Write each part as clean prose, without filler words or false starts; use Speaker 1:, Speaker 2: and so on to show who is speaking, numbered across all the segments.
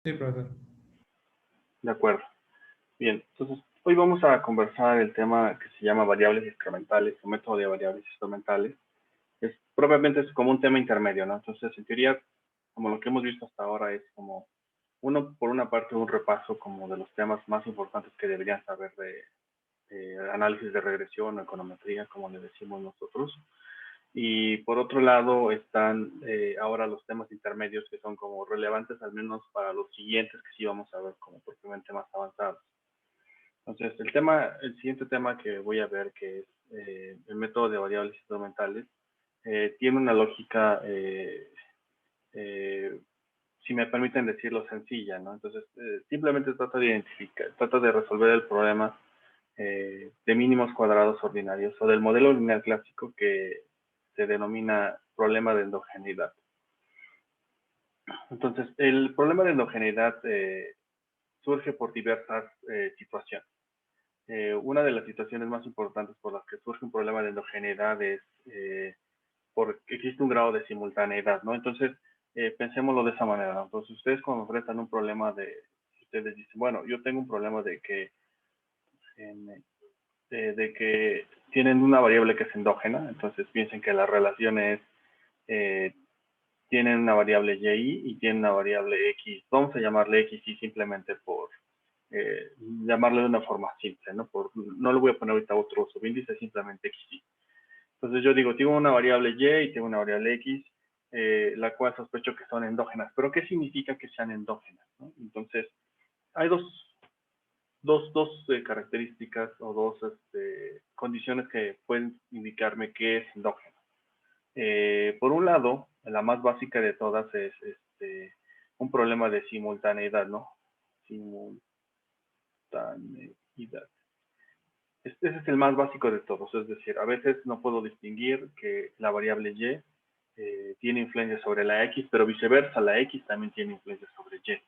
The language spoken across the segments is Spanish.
Speaker 1: Sí, profesor.
Speaker 2: De acuerdo. Bien, entonces hoy vamos a conversar el tema que se llama variables instrumentales o método de variables instrumentales. Probablemente es como un tema intermedio, ¿no? Entonces, en teoría, como lo que hemos visto hasta ahora es como por una parte, un repaso como de los temas más importantes que deberían saber de análisis de regresión o econometría, como le decimos nosotros. Y por otro lado están ahora los temas intermedios que son como relevantes al menos para los siguientes que sí vamos a ver como propiamente más avanzados. Entonces, el siguiente tema que voy a ver, que es el método de variables instrumentales, tiene una lógica, eh, si me permiten decirlo, sencilla, ¿no? Entonces, simplemente trata de resolver el problema de mínimos cuadrados ordinarios o del modelo lineal clásico que se denomina problema de endogeneidad. Entonces, el problema de endogeneidad surge por diversas situaciones. Una de las situaciones más importantes por las que surge un problema de endogeneidad es porque existe un grado de simultaneidad, ¿no? Entonces, pensémoslo de esa manera, ¿no? Entonces, ustedes cuando enfrentan un problema ustedes dicen, bueno, yo tengo un problema de que tienen una variable que es endógena, entonces piensen que la relación es, eh, tienen una variable y tienen una variable x, vamos a llamarle xy simplemente por llamarle de una forma simple, ¿no? No le voy a poner ahorita otro subíndice, simplemente xy. Entonces yo digo, tengo una variable y tengo una variable x, la cual sospecho que son endógenas. ¿Pero qué significa que sean endógenas, ¿no? Entonces, hay dos características o dos condiciones que pueden indicarme que es endógeno. Por un lado, la más básica de todas es un problema de simultaneidad, ¿no? Simultaneidad. Ese es el más básico de todos, es decir, a veces no puedo distinguir que la variable y tiene influencia sobre la x, pero viceversa, la x también tiene influencia sobre y.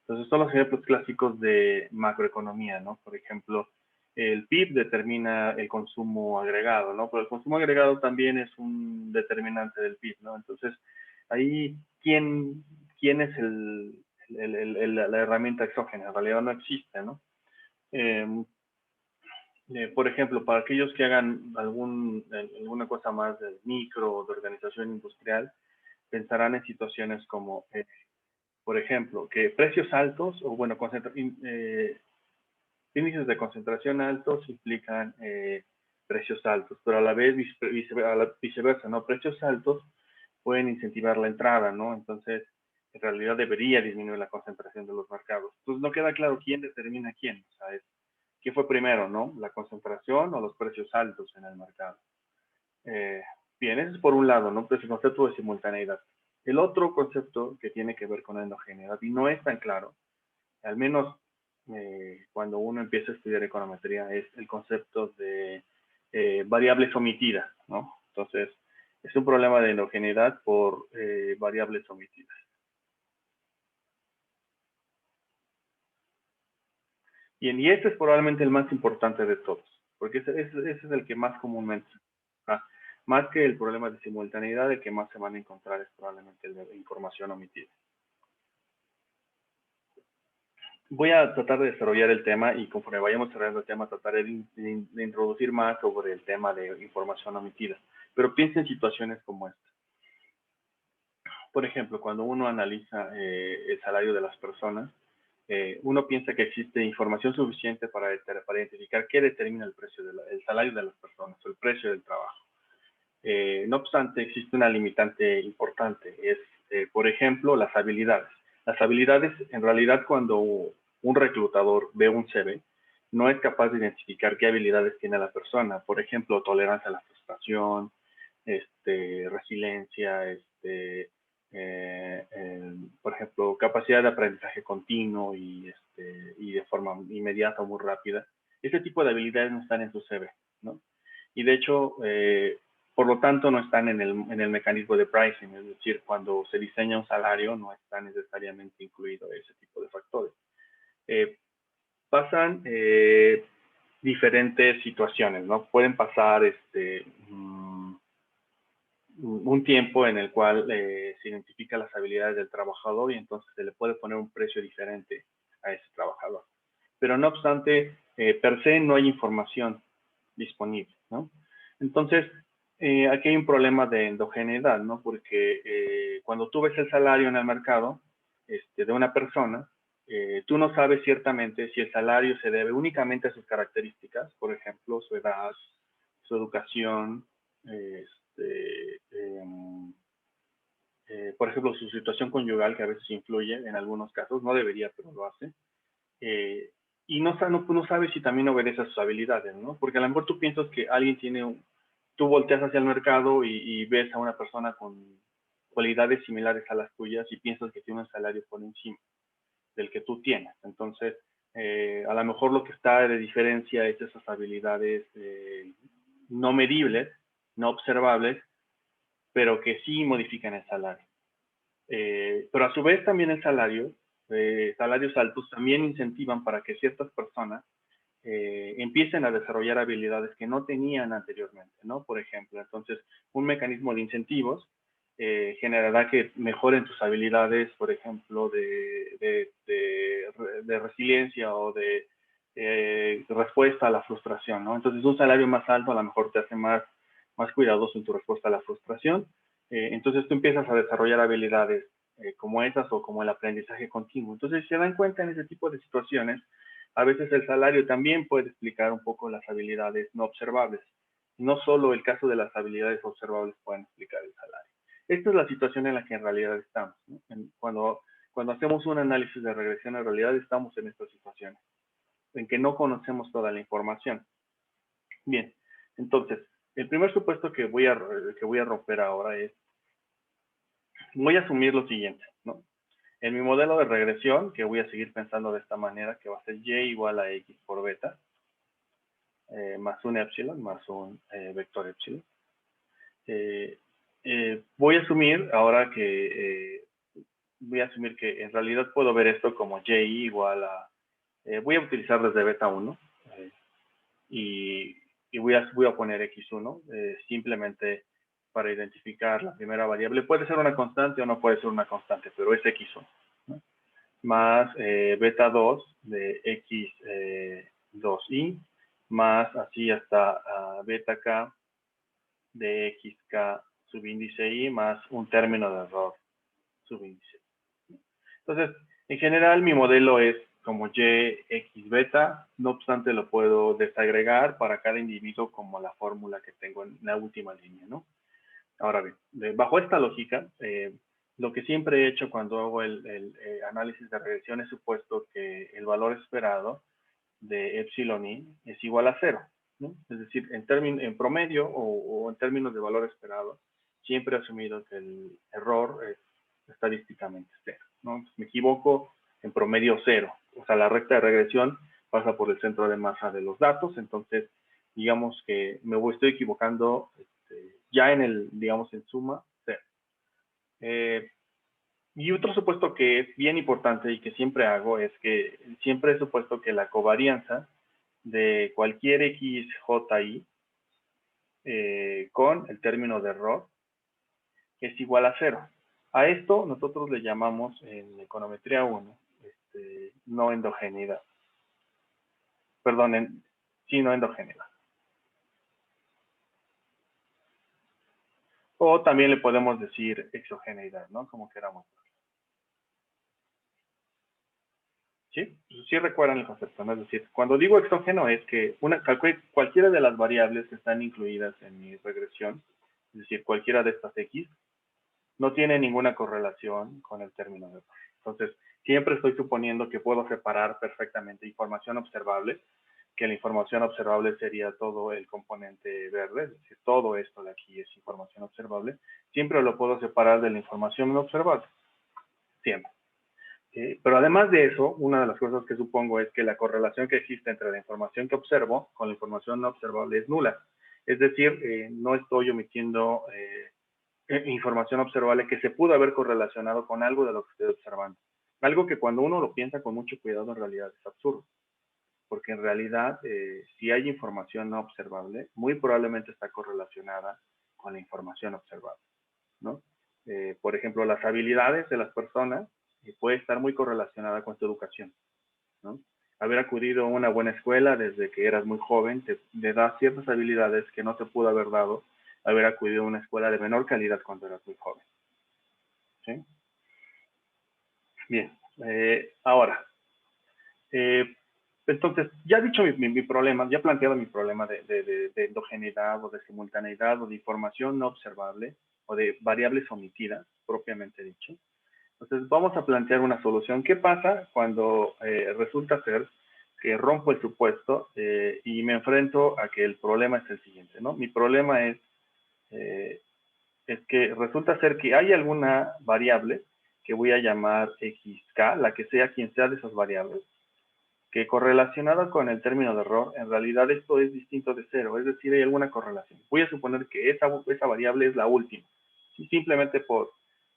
Speaker 2: Entonces, son los ejemplos clásicos de macroeconomía, ¿no? Por ejemplo, el PIB determina el consumo agregado, ¿no? Pero el consumo agregado también es un determinante del PIB, ¿no? Entonces, ahí, ¿quién es la herramienta exógena? En realidad no existe, ¿no? Eh, por ejemplo, para aquellos que hagan alguna cosa más de micro o de organización industrial, pensarán en situaciones como, por ejemplo, que precios altos o, bueno, índices de concentración altos implican precios altos, pero a la vez viceversa, ¿no? Precios altos pueden incentivar la entrada, ¿no? Entonces, en realidad debería disminuir la concentración de los mercados. Entonces, no queda claro quién determina quién, o sea, ¿qué fue primero, no? ¿La concentración o los precios altos en el mercado? Eh, Bien, ese es por un lado, ¿no? Pues el concepto de simultaneidad. El otro concepto que tiene que ver con la endogeneidad, y no es tan claro, al menos cuando uno empieza a estudiar econometría, es el concepto de variables omitidas, ¿no? Entonces, es un problema de endogeneidad por variables omitidas. Bien, y este es probablemente el más importante de todos, porque ese es el que más comúnmente, más que el problema de simultaneidad, el que más se van a encontrar es probablemente el de información omitida. Voy a tratar de desarrollar el tema y conforme vayamos desarrollando el tema, trataré de introducir más sobre el tema de información omitida. Pero piensa en situaciones como esta. Por ejemplo, cuando uno analiza el salario de las personas, uno piensa que existe información suficiente para identificar qué determina el precio el salario de las personas o el precio del trabajo. No obstante, existe una limitante importante, es, por ejemplo, las habilidades. Las habilidades, en realidad, cuando un reclutador ve un CV, no es capaz de identificar qué habilidades tiene la persona. Por ejemplo, tolerancia a la frustración, resiliencia, por ejemplo, capacidad de aprendizaje continuo y de forma inmediata o muy rápida. Ese tipo de habilidades no están en su CV, ¿no? Y de hecho, por lo tanto, no están en el mecanismo de pricing, es decir, cuando se diseña un salario no está necesariamente incluido ese tipo de factores. Eh, Pasan diferentes situaciones, ¿no? Pueden pasar un tiempo en el cual se identifica las habilidades del trabajador y entonces se le puede poner un precio diferente a ese trabajador. Pero no obstante, per se no hay información disponible, ¿no? Entonces, aquí hay un problema de endogeneidad, ¿no? Porque cuando tú ves el salario en el mercado de una persona, tú no sabes ciertamente si el salario se debe únicamente a sus características, por ejemplo, su edad, su educación, por ejemplo, su situación conyugal, que a veces influye en algunos casos, no debería, pero lo hace. Eh, y no sabes si también obedece a sus habilidades, ¿no? Porque a lo mejor tú piensas que alguien tú volteas hacia el mercado y ves a una persona con cualidades similares a las tuyas y piensas que tiene un salario por encima del que tú tienes. Entonces, a lo mejor lo que está de diferencia es esas habilidades no medibles, no observables, pero que sí modifican el salario. Pero a su vez también el salario, salarios altos también incentivan para que ciertas personas empiecen a desarrollar habilidades que no tenían anteriormente, ¿no? Por ejemplo, entonces un mecanismo de incentivos generará que mejoren tus habilidades, por ejemplo, de resiliencia o de respuesta a la frustración, ¿no? Entonces un salario más alto a lo mejor te hace más cuidadoso en tu respuesta a la frustración. Entonces tú empiezas a desarrollar habilidades como esas o como el aprendizaje continuo. Entonces, si se dan cuenta en ese tipo de situaciones, a veces el salario también puede explicar un poco las habilidades no observables. No solo el caso de las habilidades observables pueden explicar el salario. Esta es la situación en la que en realidad estamos, ¿no? Cuando hacemos un análisis de regresión, en realidad estamos en estas situaciones, en que no conocemos toda la información. Bien, entonces, el primer supuesto que voy a romper ahora es, voy a asumir lo siguiente, ¿no? En mi modelo de regresión, que voy a seguir pensando de esta manera, que va a ser y igual a x por beta, más un epsilon, más un vector epsilon. Voy a asumir ahora voy a asumir que en realidad puedo ver esto como y igual a, voy a utilizar desde beta 1 y voy a poner x1 simplemente para identificar la primera variable. Puede ser una constante o no puede ser una constante, pero es x1, ¿no? Más beta 2 de x2i, más así hasta beta k de xk subíndice i, más un término de error subíndice. Entonces, en general mi modelo es como y x beta, no obstante lo puedo desagregar para cada individuo como la fórmula que tengo en la última línea, ¿no? Ahora bien, bajo esta lógica, lo que siempre he hecho cuando hago el análisis de regresión es supuesto que el valor esperado de epsilon i es igual a 0, ¿no? Es decir, en promedio o en términos de valor esperado, siempre he asumido que el error es estadísticamente 0, ¿no? Entonces, me equivoco en promedio 0, o sea, la recta de regresión pasa por el centro de masa de los datos, entonces digamos que estoy equivocando ya digamos, en suma, 0. Y otro supuesto que es bien importante y que siempre hago es que siempre he supuesto que la covarianza de cualquier xji con el término de error es igual a 0. A esto nosotros le llamamos en econometría 1 no endogeneidad. Perdón, sí, no endogeneidad. O también le podemos decir exogeneidad, ¿no? Como queramos. ¿Sí? Sí recuerdan el concepto, ¿no? Es decir, cuando digo exógeno es que cualquiera de las variables que están incluidas en mi regresión, es decir, cualquiera de estas x, no tiene ninguna correlación con el término de error. Entonces, siempre estoy suponiendo que puedo separar perfectamente información observable, que la información observable sería todo el componente verde, es decir, todo esto de aquí es información observable. Siempre lo puedo separar de la información no observable. Siempre. Pero además de eso, una de las cosas que supongo es que la correlación que existe entre la información que observo con la información no observable es nula. Es decir, no estoy omitiendo información observable que se pudo haber correlacionado con algo de lo que estoy observando. Algo que cuando uno lo piensa con mucho cuidado en realidad es absurdo. Porque en realidad, si hay información no observable, muy probablemente está correlacionada con la información observable. ¿no? Por ejemplo, las habilidades de las personas puede estar muy correlacionada con tu educación, ¿no? Haber acudido a una buena escuela desde que eras muy joven te da ciertas habilidades que no te pudo haber dado haber acudido a una escuela de menor calidad cuando eras muy joven, ¿sí? Bien, ahora, eh, entonces, ya dicho mi problema, ya planteado mi problema de endogeneidad o de simultaneidad o de información no observable o de variables omitidas, propiamente dicho. Entonces, vamos a plantear una solución. ¿Qué pasa cuando resulta ser que rompo el supuesto y me enfrento a que el problema es el siguiente, ¿no? Mi problema eh, es que resulta ser que hay alguna variable que voy a llamar xk, la que sea quien sea de esas variables, que correlacionada con el término de error, en realidad esto es distinto de cero, es decir, hay alguna correlación. Voy a suponer que esa variable es la última, simplemente por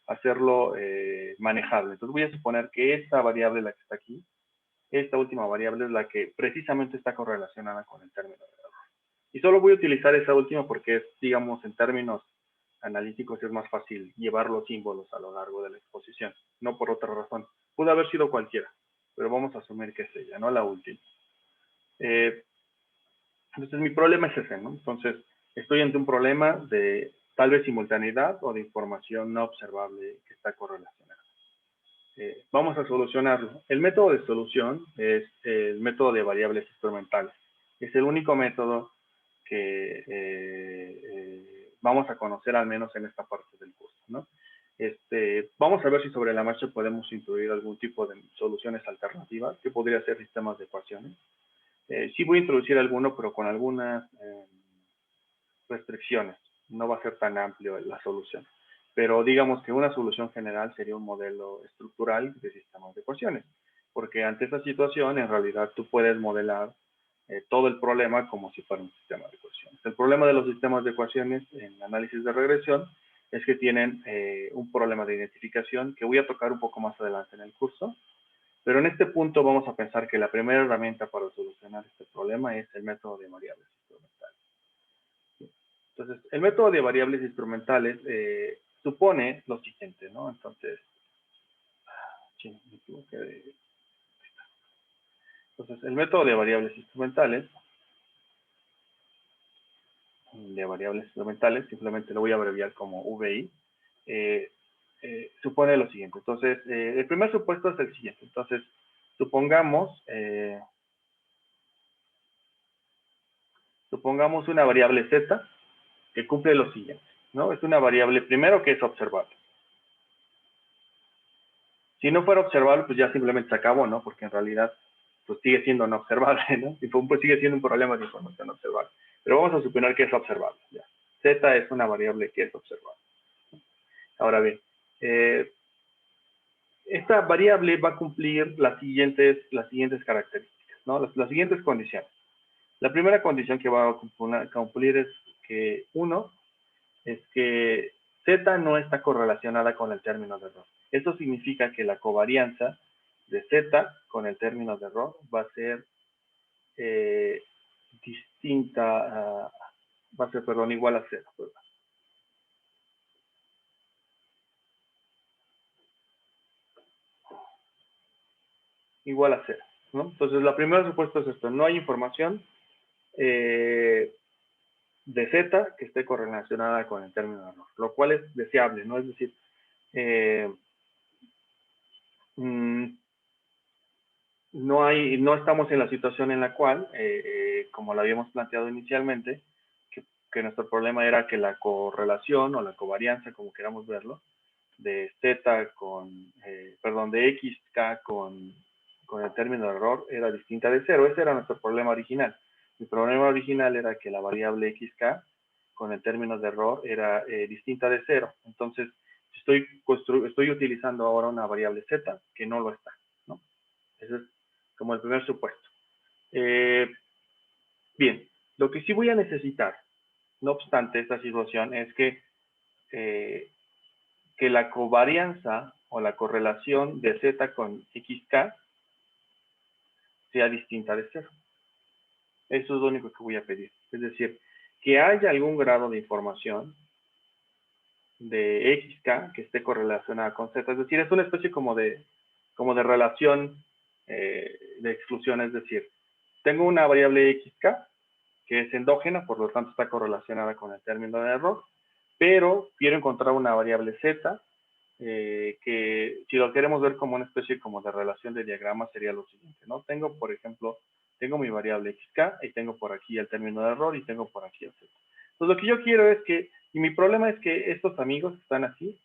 Speaker 2: hacerlo manejable. Entonces voy a suponer que esta variable, la que está aquí, esta última variable es la que precisamente está correlacionada con el término de error. Y solo voy a utilizar esa última porque es, digamos, en términos analíticos es más fácil llevar los símbolos a lo largo de la exposición, no por otra razón. Pudo haber sido cualquiera, pero vamos a asumir que es ella, no la última. Entonces mi problema es ese, ¿no? Entonces estoy ante un problema de tal vez simultaneidad o de información no observable que está correlacionada. Vamos a solucionarlo. El método de solución es el método de variables instrumentales. Es el único método que vamos a conocer al menos en esta parte del curso, ¿no? Vamos a ver si sobre la marcha podemos incluir algún tipo de soluciones alternativas, que podría ser sistemas de ecuaciones. Sí voy a introducir alguno, pero con algunas restricciones. No va a ser tan amplio la solución. Pero digamos que una solución general sería un modelo estructural de sistemas de ecuaciones. Porque ante esa situación, en realidad, tú puedes modelar todo el problema como si fuera un sistema de ecuaciones. El problema de los sistemas de ecuaciones en análisis de regresión es que tienen un problema de identificación que voy a tocar un poco más adelante en el curso. Pero en este punto vamos a pensar que la primera herramienta para solucionar este problema es el método de variables instrumentales. Entonces, el método de variables instrumentales supone lo siguiente, ¿no? Entonces, me equivoqué entonces, el método de variables instrumentales, simplemente lo voy a abreviar como VI, supone lo siguiente. Entonces, el primer supuesto es el siguiente. Entonces, supongamos una variable z que cumple lo siguiente, ¿no? Es una variable, primero, que es observable. Si no fuera observable, pues ya simplemente se acabó, ¿no? Porque en realidad, pues sigue siendo no observable, ¿no? Y pues sigue siendo un problema de información observable. Pero vamos a suponer que es observable, ya. Z es una variable que es observable. Ahora bien, esta variable va a cumplir las siguientes características, ¿no? Las siguientes condiciones. La primera condición que va a cumplir es que, uno, es que Z no está correlacionada con el término de error. Esto significa que la covarianza de Z con el término de error va a ser distinta, va a ser, perdón, igual a 0. Perdón. Igual a 0, ¿no? Entonces, la primera supuesto es esto. No hay información de Z que esté correlacionada con el término de error, lo cual es deseable, ¿no? Es decir, no estamos en la situación en la cual, como lo habíamos planteado inicialmente, que nuestro problema era que la correlación o la covarianza, como queramos verlo, de z con, perdón, de xk con el término de error era distinta de 0. Ese era nuestro problema original. Mi problema original era que la variable xk con el término de error era distinta de 0. Entonces, estoy utilizando ahora una variable z que no lo está, ¿no? Ese es como el primer supuesto. Bien, lo que sí voy a necesitar, no obstante esta situación, es que la covarianza o la correlación de z con xk sea distinta de 0. Eso es lo único que voy a pedir. Es decir, que haya algún grado de información de xk que esté correlacionada con z. Es decir, es una especie como de relación de exclusión. Es decir, tengo una variable xk que es endógena, por lo tanto está correlacionada con el término de error, pero quiero encontrar una variable z que si lo queremos ver como una especie como de relación de diagrama sería lo siguiente, ¿no? Tengo, por ejemplo, tengo mi variable xk y tengo por aquí el término de error y tengo por aquí el z. Entonces lo que yo quiero es que, y mi problema es que estos amigos están así,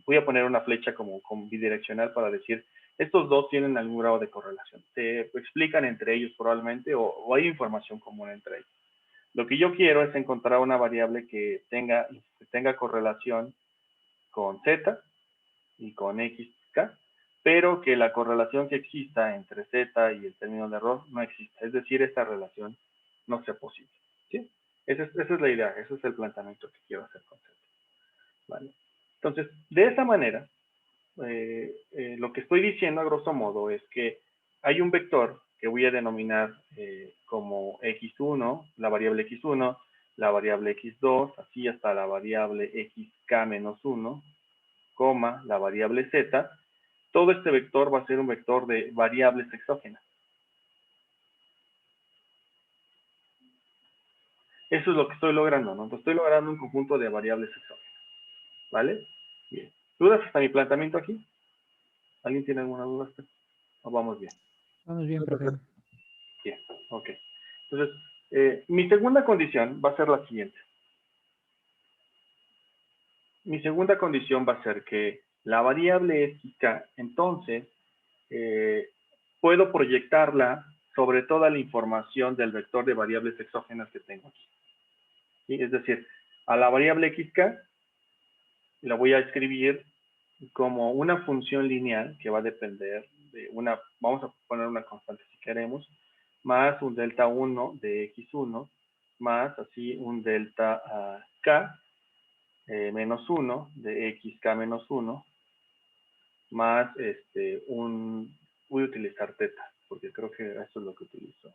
Speaker 2: voy a poner una flecha como bidireccional para decir, estos dos tienen algún grado de correlación. Se explican entre ellos probablemente o hay información común entre ellos. Lo que yo quiero es encontrar una variable que tenga correlación con z y con xk, pero que la correlación que exista entre z y el término de error no exista. Es decir, esta relación no sea posible. ¿Sí? Esa es la idea, ese es el planteamiento que quiero hacer con z. ¿Vale? Entonces, de esa manera, lo que estoy diciendo a grosso modo es que hay un vector que voy a denominar como x1, la variable x1, la variable x2, así hasta la variable xk-1, coma, la variable z. Todo este vector va a ser un vector de variables exógenas. Eso es lo que estoy logrando, ¿no? Entonces estoy logrando un conjunto de variables exógenas. ¿Vale? Bien. ¿Dudas hasta mi planteamiento aquí? ¿Alguien tiene alguna duda? ¿O vamos bien?
Speaker 1: Vamos bien, profe.
Speaker 2: Bien, ok. Entonces, mi segunda condición va a ser la siguiente. Mi segunda condición va a ser que la variable xk, entonces, puedo proyectarla sobre toda la información del vector de variables exógenas que tengo aquí. ¿Sí? Es decir, a la variable xk la voy a escribir como una función lineal que va a depender de una, vamos a poner una constante si queremos, más un delta 1 de x1, más así un delta k menos 1 de xk menos 1, más voy a utilizar teta, porque creo que eso es lo que utilizo.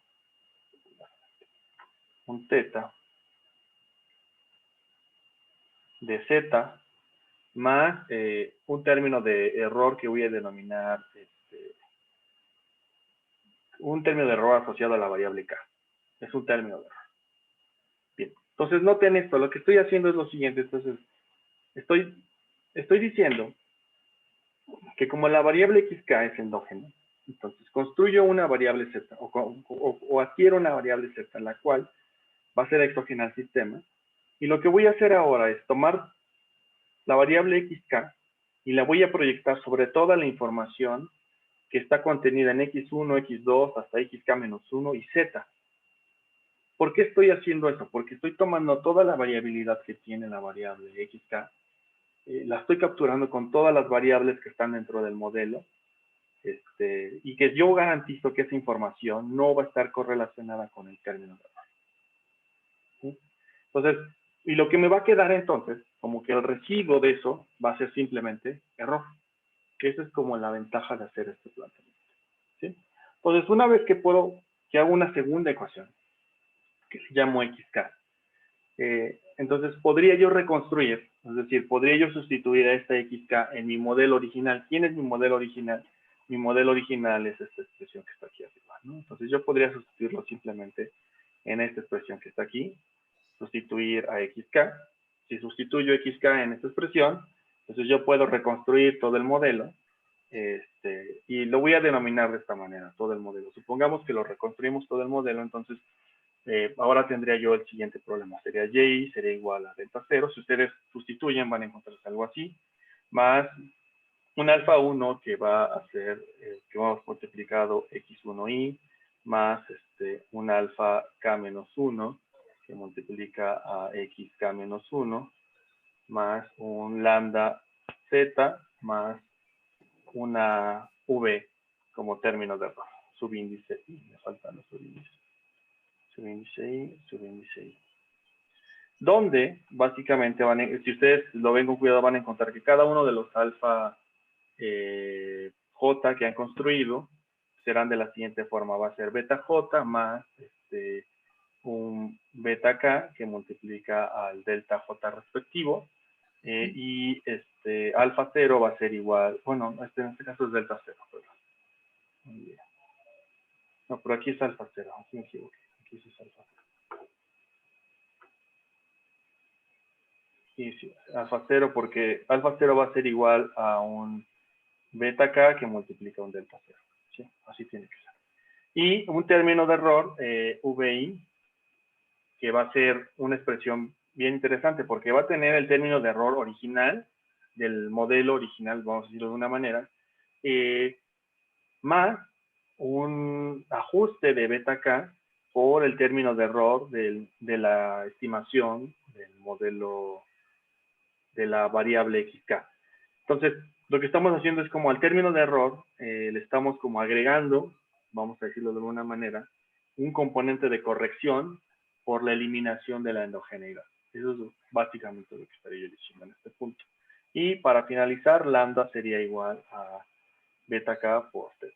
Speaker 2: Un teta de z más un término de error que voy a denominar un término de error asociado a la variable k. Es un término de error. Bien, entonces noten esto, lo que estoy haciendo es lo siguiente, entonces estoy diciendo que como la variable xk es endógena, entonces construyo una variable z o adquiero una variable z, la cual va a ser exógena al sistema, y lo que voy a hacer ahora es tomar la variable xk y la voy a proyectar sobre toda la información que está contenida en x1, x2, hasta xk-1 y z. ¿Por qué estoy haciendo eso? Porque estoy tomando toda la variabilidad que tiene la variable xk, la estoy capturando con todas las variables que están dentro del modelo, y que yo garantizo que esa información no va a estar correlacionada con el término de error. ¿Sí? Entonces, y lo que me va a quedar entonces, como que el residuo de eso va a ser simplemente error, que esa es como la ventaja de hacer este planteamiento. ¿Sí? Entonces, una vez que hago una segunda ecuación, que se llama xk, entonces podría yo reconstruir, es decir, podría yo sustituir a esta xk en mi modelo original. ¿Quién es mi modelo original? Mi modelo original es esta expresión que está aquí arriba, ¿no? Entonces yo podría sustituirlo simplemente en esta expresión que está aquí, sustituir a xk. Si sustituyo xk en esta expresión, entonces yo puedo reconstruir todo el modelo, y lo voy a denominar de esta manera, todo el modelo. Supongamos que lo reconstruimos todo el modelo, entonces ahora tendría yo el siguiente problema. Sería y sería igual a delta 0. Si ustedes sustituyen, van a encontrarse algo así, más un alfa 1 que va a ser, que vamos multiplicado x1y, más un alfa k menos 1 que multiplica a xk menos 1, más un lambda z, más una v como término de error, subíndice y, me faltan los subíndices. Subíndice y. Donde básicamente si ustedes lo ven con cuidado, van a encontrar que cada uno de los alfa j que han construido serán de la siguiente forma. Va a ser beta j más un beta k que multiplica al delta j respectivo, y alfa 0 va a ser igual, bueno, en este caso es delta 0, perdón. Muy bien. No, pero aquí es alfa 0, aquí me equivoqué, aquí sí es alfa 0. Sí, sí, alfa 0 porque alfa 0 va a ser igual a un beta k que multiplica un delta 0. ¿Sí? Así tiene que ser. Y un término de error, VI, que va a ser una expresión bien interesante porque va a tener el término de error original del modelo original, vamos a decirlo de una manera, más un ajuste de beta k por el término de error de la estimación del modelo de la variable xk. Entonces, lo que estamos haciendo es como al término de error, le estamos como agregando, vamos a decirlo de alguna manera, un componente de corrección por la eliminación de la endogeneidad. Eso es básicamente lo que estaría diciendo en este punto. Y para finalizar, lambda sería igual a beta k por θ.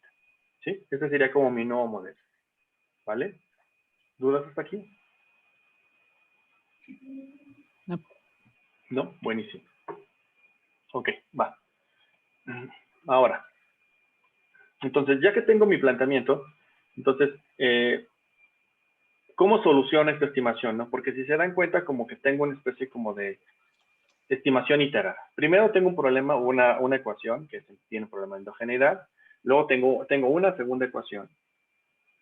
Speaker 2: ¿Sí? Este sería como mi nuevo modelo. ¿Vale? ¿Dudas hasta aquí?
Speaker 1: No.
Speaker 2: ¿No? Buenísimo. Ok, va. Ahora, entonces, ya que tengo mi planteamiento, entonces, ¿cómo soluciona esta estimación? ¿No? Porque si se dan cuenta, como que tengo una especie como de estimación iterada. Primero tengo un problema, una ecuación que tiene un problema de endogeneidad. Luego tengo una segunda ecuación,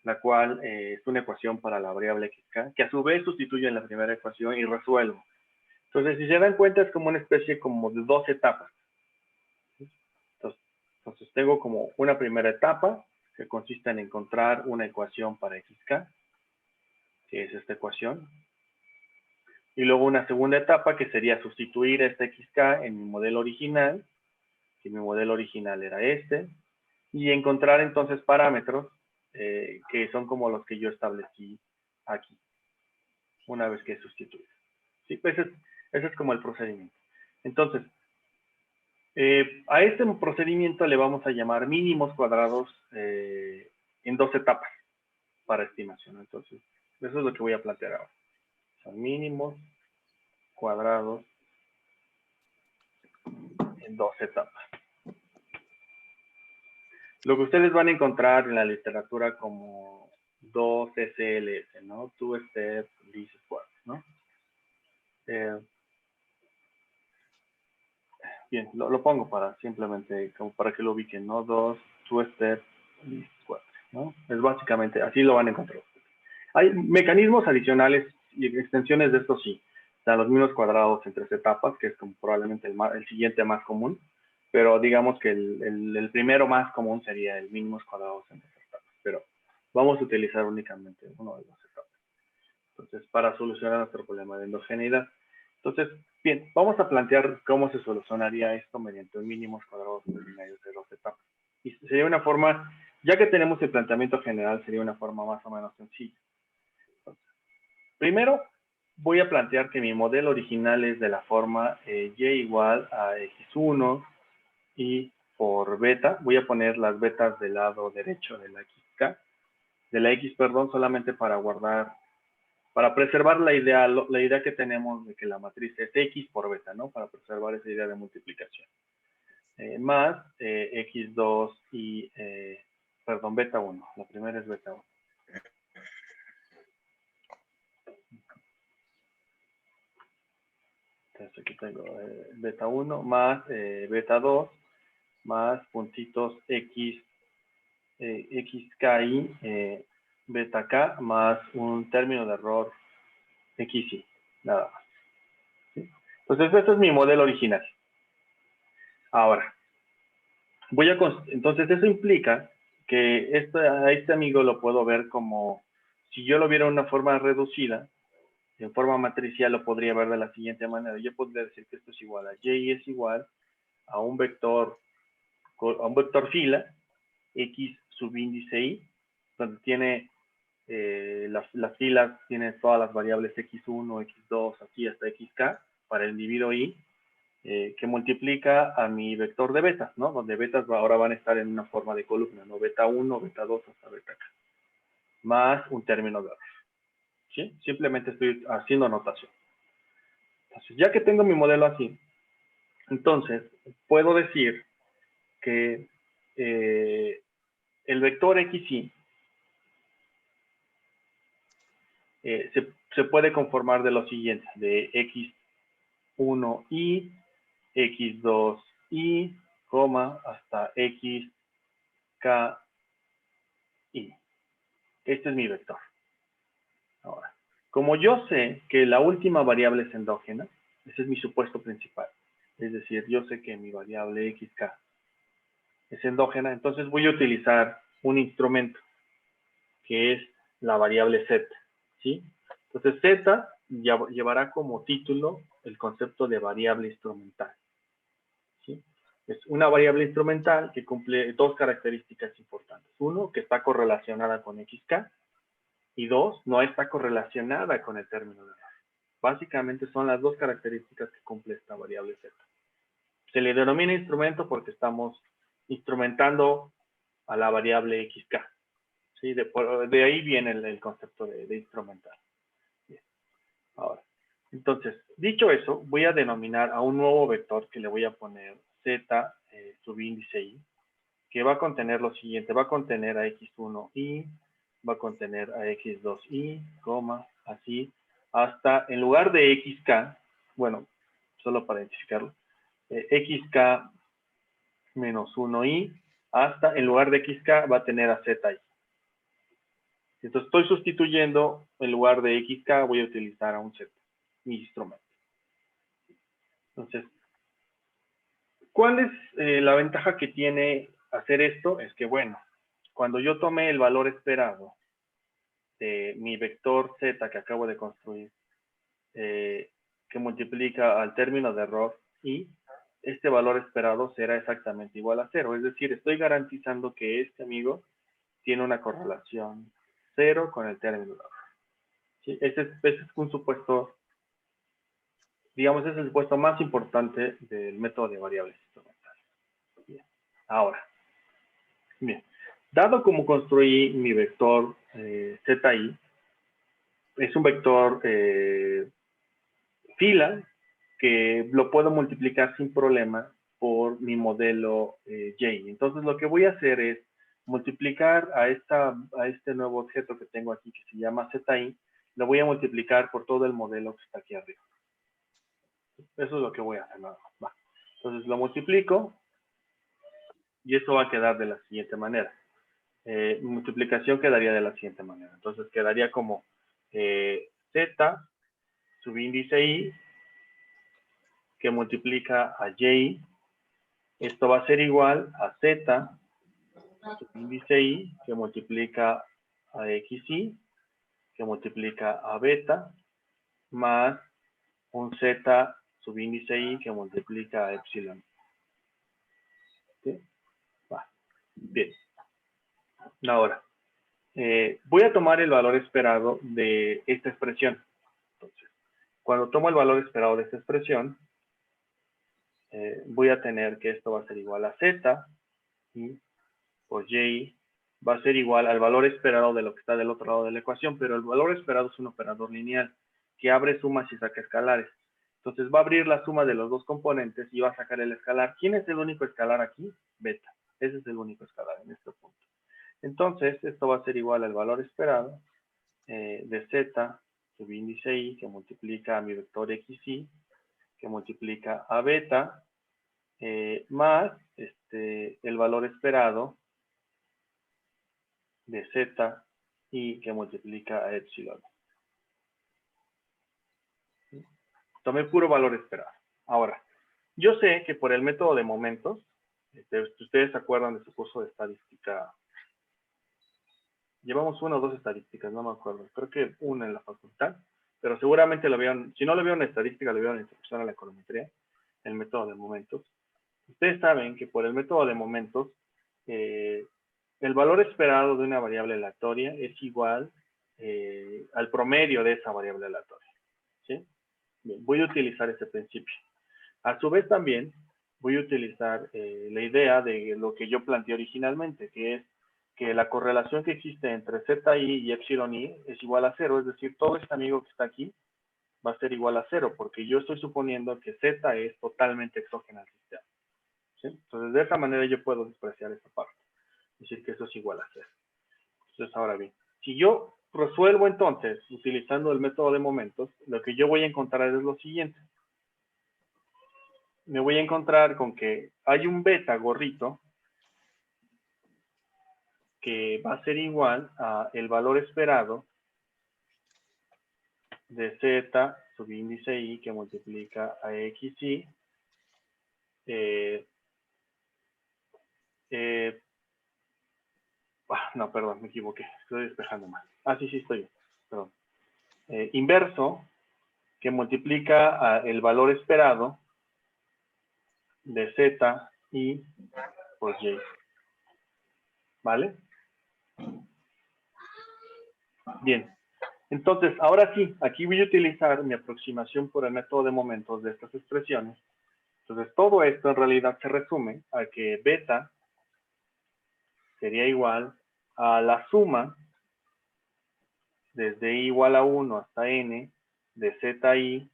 Speaker 2: la cual es una ecuación para la variable xk, que a su vez sustituye en la primera ecuación y resuelvo. Entonces, si se dan cuenta, es como una especie como de dos etapas. Entonces tengo como una primera etapa, que consiste en encontrar una ecuación para xk, que es esta ecuación. Y luego una segunda etapa, que sería sustituir esta xk en mi modelo original, que mi modelo original era este, y encontrar entonces parámetros que son como los que yo establecí aquí, una vez que he sustituido. ¿Sí? Pues ese es como el procedimiento. Entonces, a este procedimiento le vamos a llamar mínimos cuadrados en dos etapas para estimación. Entonces, eso es lo que voy a plantear ahora. Son mínimos cuadrados en dos etapas. Lo que ustedes van a encontrar en la literatura como 2SLS, ¿no? Two Step Least Squares, ¿no? Bien, lo pongo para simplemente, como para que lo ubiquen, ¿no? Two Step Least Squares, ¿no? Es básicamente, así lo van a encontrar. Hay mecanismos adicionales y extensiones de esto sí. Están los mínimos cuadrados en tres etapas, que es como probablemente el siguiente más común, pero digamos que el primero más común sería el mínimos cuadrados en tres etapas, pero vamos a utilizar únicamente uno de las etapas. Entonces, para solucionar nuestro problema de endogeneidad. Entonces, bien, vamos a plantear cómo se solucionaría esto mediante mínimos cuadrados ordinarios de dos etapas. Y sería una forma, ya que tenemos el planteamiento general, sería una forma más o menos sencilla. Primero, voy a plantear que mi modelo original es de la forma y igual a x1 y por beta. Voy a poner las betas del lado derecho de la x, perdón, solamente para guardar, para preservar la idea que tenemos de que la matriz es x por beta, ¿no? Para preservar esa idea de multiplicación. Más x2 y, perdón, beta 1. La primera es beta 1. Entonces aquí tengo beta 1 más beta 2 más puntitos x, xki, beta k más un término de error xi, nada más. ¿Sí? Entonces este es mi modelo original. Ahora, entonces eso implica que a este amigo lo puedo ver como, si yo lo viera de una forma reducida, en forma matricial lo podría ver de la siguiente manera. Yo podría decir que esto es igual a y es igual a un vector fila, x subíndice y, donde tiene las filas, tiene todas las variables x1, x2, así hasta xk, para el individuo y, que multiplica a mi vector de betas, ¿no? Donde betas ahora van a estar en una forma de columna, ¿no? Beta 1, beta 2 hasta beta k, más un término de error. ¿Sí? Simplemente estoy haciendo anotación. Entonces, ya que tengo mi modelo así, Entonces, puedo decir que el vector xy se puede conformar de lo siguiente, de x1y, x2y, hasta xki. Este es mi vector. Ahora, como yo sé que la última variable es endógena, ese es mi supuesto principal. Es decir, yo sé que mi variable xk es endógena, entonces voy a utilizar un instrumento que es la variable z, ¿sí? Entonces z llevará como título el concepto de variable instrumental, ¿sí? Es una variable instrumental que cumple dos características importantes. Uno, que está correlacionada con xk, y dos, no está correlacionada con el término de error. Básicamente son las dos características que cumple esta variable z. Se le denomina instrumento porque estamos instrumentando a la variable xk. ¿Sí? De ahí viene el concepto de instrumental. Bien. Ahora, entonces, dicho eso, voy a denominar a un nuevo vector que le voy a poner z subíndice i, que va a contener lo siguiente, va a contener a x1y, va a contener a x2y, así, hasta en lugar de xk, bueno, solo para identificarlo, xk menos 1y, hasta en lugar de xk va a tener a zi. Entonces estoy sustituyendo, en lugar de xk voy a utilizar a un z, mi instrumento. Entonces, ¿cuál es la ventaja que tiene hacer esto? Es que, bueno, cuando yo tome el valor esperado de mi vector z que acabo de construir, que multiplica al término de error y este valor esperado será exactamente igual a 0. Es decir, estoy garantizando que este amigo tiene una correlación 0 con el término de error. ¿Sí? Ese es un supuesto, digamos, es el supuesto más importante del método de variables instrumentales. Bien. Ahora, bien, dado como construí mi vector zi, es un vector fila que lo puedo multiplicar sin problema por mi modelo J. Entonces lo que voy a hacer es multiplicar a este nuevo objeto que tengo aquí que se llama zi, lo voy a multiplicar por todo el modelo que está aquí arriba. Eso es lo que voy a hacer nada más. Va. Entonces lo multiplico y eso va a quedar de la siguiente manera. Multiplicación quedaría de la siguiente manera. Entonces quedaría como z subíndice i que multiplica a y. Esto va a ser igual a z subíndice i que multiplica a xy que multiplica a beta más un z subíndice i que multiplica a epsilon. ¿Sí? Va. Bien. Ahora, voy a tomar el valor esperado de esta expresión. Entonces, cuando tomo el valor esperado de esta expresión, voy a tener que esto va a ser igual a z y por y va a ser igual al valor esperado de lo que está del otro lado de la ecuación, pero el valor esperado es un operador lineal que abre sumas y saca escalares. Entonces va a abrir la suma de los dos componentes y va a sacar el escalar. ¿Quién es el único escalar aquí? Beta. Ese es el único escalar en este punto. Entonces, esto va a ser igual al valor esperado de z subíndice i que multiplica a mi vector xy que multiplica a beta más el valor esperado de z y que multiplica a epsilon. Tomé puro valor esperado. Ahora, yo sé que por el método de momentos, si ustedes se acuerdan de su curso de estadística, llevamos una o dos estadísticas, no me acuerdo, creo que una en la facultad, pero seguramente lo vieron, si no lo vieron en estadística, lo vieron en introducción a la econometría, el método de momentos. Ustedes saben que por el método de momentos, el valor esperado de una variable aleatoria es igual al promedio de esa variable aleatoria. ¿Sí? Bien, voy a utilizar ese principio. A su vez también voy a utilizar la idea de lo que yo planteé originalmente, que es que la correlación que existe entre zi y epsilon i es igual a 0, es decir, todo este amigo que está aquí va a ser igual a 0, porque yo estoy suponiendo que Z es totalmente exógena al sistema. ¿Sí? Entonces, de esa manera yo puedo despreciar esta parte. Es decir, que eso es igual a 0. Entonces, ahora bien, si yo resuelvo entonces, utilizando el método de momentos, lo que yo voy a encontrar es lo siguiente. Me voy a encontrar con que hay un beta gorrito que va a ser igual a el valor esperado de Z subíndice I que multiplica a XI no, perdón, me equivoqué, estoy despejando mal. Sí, estoy bien, perdón. Inverso que multiplica a el valor esperado de Z I por Y. ¿Vale? Bien. Entonces, ahora sí, aquí voy a utilizar mi aproximación por el método de momentos de estas expresiones. Entonces, todo esto en realidad se resume a que beta sería igual a la suma desde I igual a 1 hasta N de ZI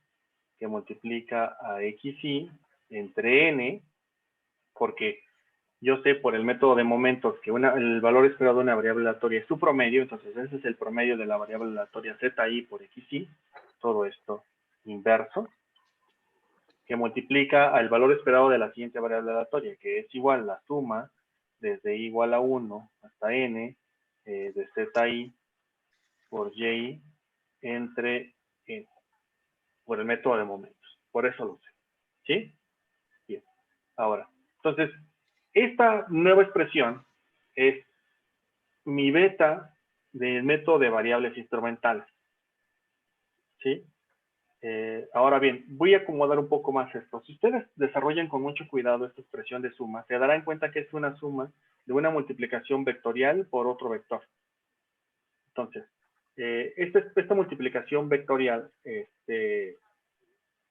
Speaker 2: que multiplica a XI entre N, porque yo sé por el método de momentos que el valor esperado de una variable aleatoria es su promedio, entonces ese es el promedio de la variable aleatoria ZI por XI, todo esto inverso, que multiplica al valor esperado de la siguiente variable aleatoria, que es igual a la suma desde I igual a 1 hasta N de ZI por Y entre N, por el método de momentos. Por eso lo sé. ¿Sí? Bien. Ahora, entonces, esta nueva expresión es mi beta del método de variables instrumentales. ¿Sí? Ahora bien, voy a acomodar un poco más esto. Si ustedes desarrollan con mucho cuidado esta expresión de suma, se darán cuenta que es una suma de una multiplicación vectorial por otro vector. Entonces, esta multiplicación vectorial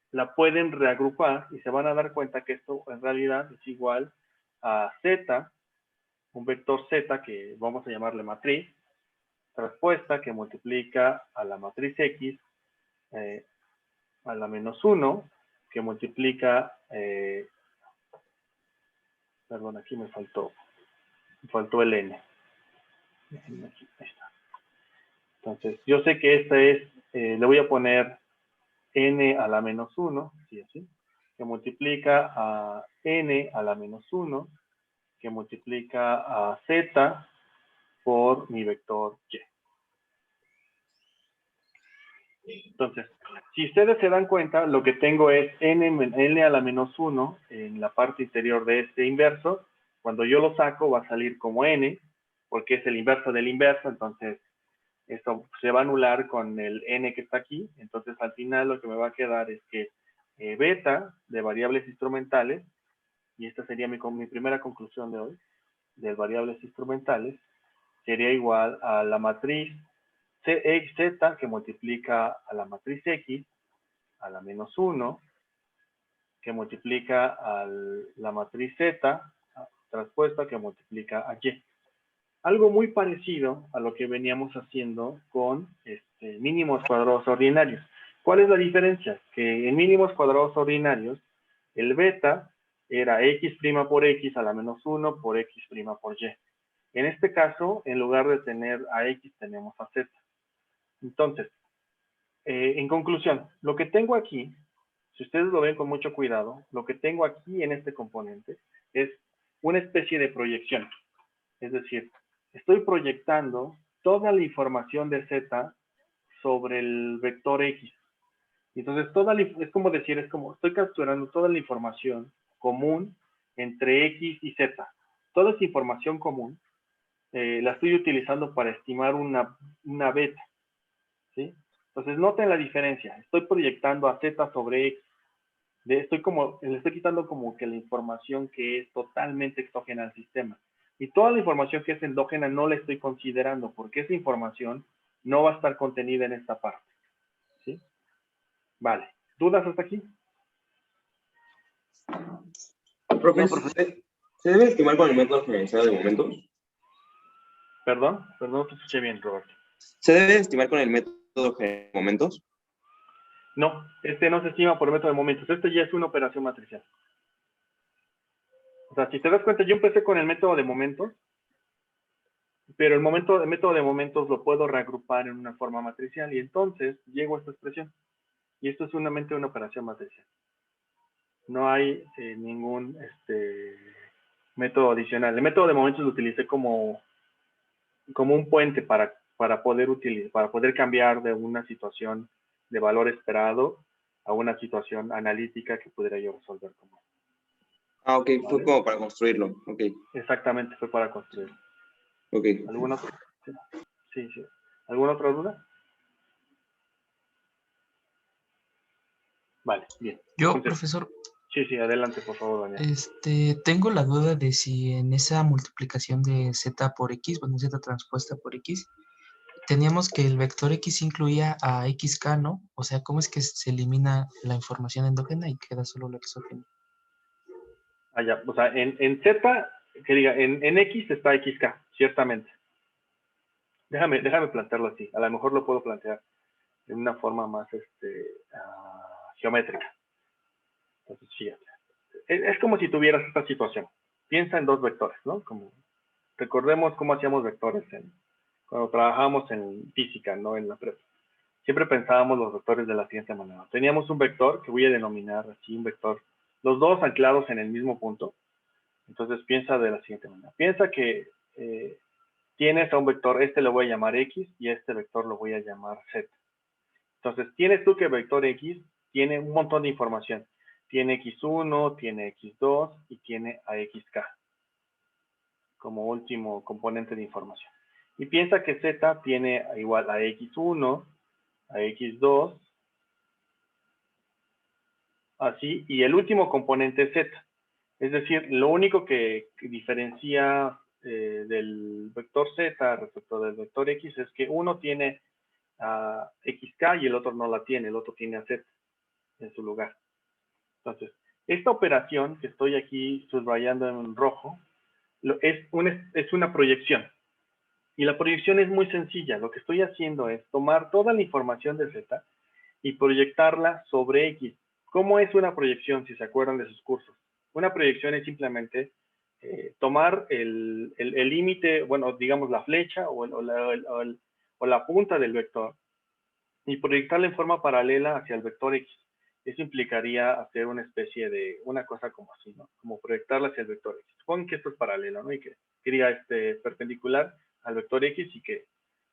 Speaker 2: la pueden reagrupar y se van a dar cuenta que esto en realidad es igual a Z, un vector Z que vamos a llamarle matriz, traspuesta que multiplica a la matriz X a la menos 1, que multiplica, perdón, aquí me faltó el N. Aquí, ahí está. Entonces, yo sé que esta es, le voy a poner N a la menos 1, ¿sí? Así, que multiplica a N a la menos 1, que multiplica a Z por mi vector Y. Entonces, si ustedes se dan cuenta, lo que tengo es n a la menos 1 en la parte interior de este inverso. Cuando yo lo saco va a salir como n, porque es el inverso del inverso, entonces esto se va a anular con el n que está aquí. Entonces, al final lo que me va a quedar es que beta de variables instrumentales, y esta sería mi primera conclusión de hoy, de variables instrumentales, sería igual a la matriz Z que multiplica a la matriz X a la menos 1, que multiplica a la matriz Z traspuesta que multiplica a Y. Algo muy parecido a lo que veníamos haciendo con mínimos cuadrados ordinarios. ¿Cuál es la diferencia? Que en mínimos cuadrados ordinarios, el beta era X' por X a la menos 1 por X' por Y. En este caso, en lugar de tener a X, tenemos a Z. Entonces, en conclusión, lo que tengo aquí, si ustedes lo ven con mucho cuidado, lo que tengo aquí en este componente es una especie de proyección. Es decir, estoy proyectando toda la información de Z sobre el vector X. Entonces, es como decir, estoy capturando toda la información común entre X y Z. Toda esa información común la estoy utilizando para estimar una beta. ¿Sí? Entonces, noten la diferencia. Estoy proyectando a Z sobre X. Le estoy quitando como que la información que es totalmente exógena al sistema. Y toda la información que es endógena no la estoy considerando porque esa información no va a estar contenida en esta parte. ¿Sí? Vale. ¿Dudas hasta aquí?
Speaker 1: Profe, no, ¿se debe estimar con el método generalizado de momentos?
Speaker 2: Perdón, no te escuché bien, Roberto.
Speaker 1: ¿Se debe estimar con el método de momentos?
Speaker 2: No, este no se estima por método de momentos. Este ya es una operación matricial. O sea, si te das cuenta, yo empecé con el método de momentos, pero el método de momentos lo puedo reagrupar en una forma matricial y entonces llego a esta expresión. Y esto es únicamente una operación matricial. No hay ningún método adicional. El método de momentos lo utilicé como un puente para poder cambiar de una situación de valor esperado a una situación analítica que pudiera yo resolver como.
Speaker 1: Ah, ok,
Speaker 2: ¿Vale?
Speaker 1: fue como para construirlo. Ok.
Speaker 2: Exactamente, fue para construirlo.
Speaker 1: Ok.
Speaker 2: ¿Alguna otra? Sí. ¿Alguna otra duda? Vale, bien.
Speaker 3: Yo,
Speaker 2: Entonces,
Speaker 3: profesor,
Speaker 2: sí, adelante, por favor, Daniel.
Speaker 3: tengo la duda de si en esa multiplicación de z por x, bueno, z transpuesta por x, teníamos que el vector x incluía a xk, ¿no? O sea, ¿cómo es que se elimina la información endógena y queda solo la exógena?
Speaker 2: Ya. O sea, en Z, que diga, en X está XK, ciertamente. Déjame plantearlo así. A lo mejor lo puedo plantear de una forma más geométrica. Entonces, fíjate. Es como si tuvieras esta situación. Piensa en dos vectores, ¿no? Recordemos cómo hacíamos vectores cuando trabajábamos en física, ¿no? En la prepa. Siempre pensábamos los vectores de la siguiente manera. Teníamos un vector que voy a denominar así un vector, los dos anclados en el mismo punto. Entonces piensa de la siguiente manera. Piensa que tienes a un vector, lo voy a llamar X y este vector lo voy a llamar Z. Entonces tienes tú que el vector X tiene un montón de información. Tiene X1, tiene X2 y tiene a XK como último componente de información. Y piensa que Z tiene igual a X1, a X2, así, y el último componente es Z. Es decir, lo único que diferencia del vector Z respecto del vector X es que uno tiene a XK y el otro no la tiene, el otro tiene a Z en su lugar. Entonces, esta operación que estoy aquí subrayando en rojo es una proyección. Y la proyección es muy sencilla. Lo que estoy haciendo es tomar toda la información de Z y proyectarla sobre X. ¿Cómo es una proyección, si se acuerdan de sus cursos? Una proyección es simplemente tomar el límite, bueno, digamos la flecha o la punta del vector y proyectarla en forma paralela hacia el vector X. Eso implicaría hacer una especie de, una cosa como así, ¿no? Como proyectarla hacia el vector X. Supongan que esto es paralelo, ¿no? Y que sería perpendicular al vector X y que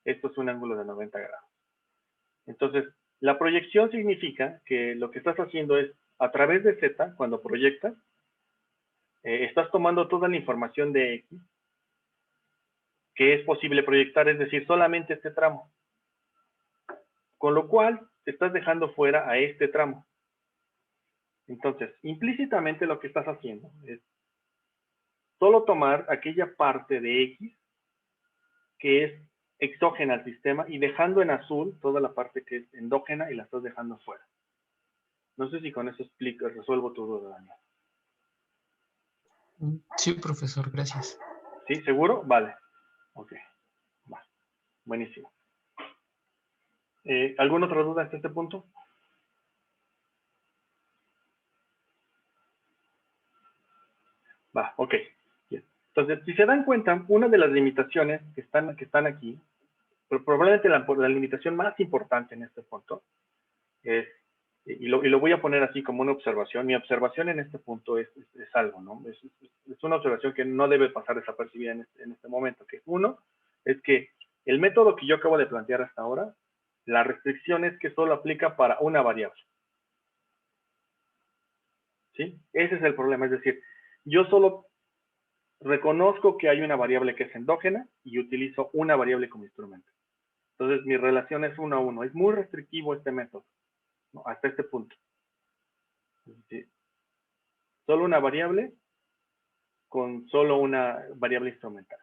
Speaker 2: esto es un ángulo de 90 grados. Entonces, la proyección significa que lo que estás haciendo es, a través de Z, cuando proyectas, estás tomando toda la información de X que es posible proyectar, es decir, solamente este tramo. Con lo cual, estás dejando fuera a este tramo. Entonces, implícitamente lo que estás haciendo es solo tomar aquella parte de X que es exógena al sistema y dejando en azul toda la parte que es endógena y la estás dejando fuera. No sé si con eso resuelvo tu duda, Daniel.
Speaker 3: Sí, profesor, gracias.
Speaker 2: ¿Sí? ¿Seguro? Vale. Ok. Va. Buenísimo. ¿Alguna otra duda hasta este punto? Va, ok. Bien. Entonces, si se dan cuenta, una de las limitaciones que están aquí, pero probablemente la limitación más importante en este punto, es, y lo voy a poner así como una observación, mi observación en este punto es algo, ¿no? Es una observación que no debe pasar desapercibida en este momento, que uno, es que el método que yo acabo de plantear hasta ahora, la restricción es que solo aplica para una variable. ¿Sí? Ese es el problema, es decir, yo solo reconozco que hay una variable que es endógena y utilizo una variable como instrumento. Entonces, mi relación es 1 a 1. Es muy restrictivo este método, ¿no? Hasta este punto. Es decir, solo una variable con solo una variable instrumental.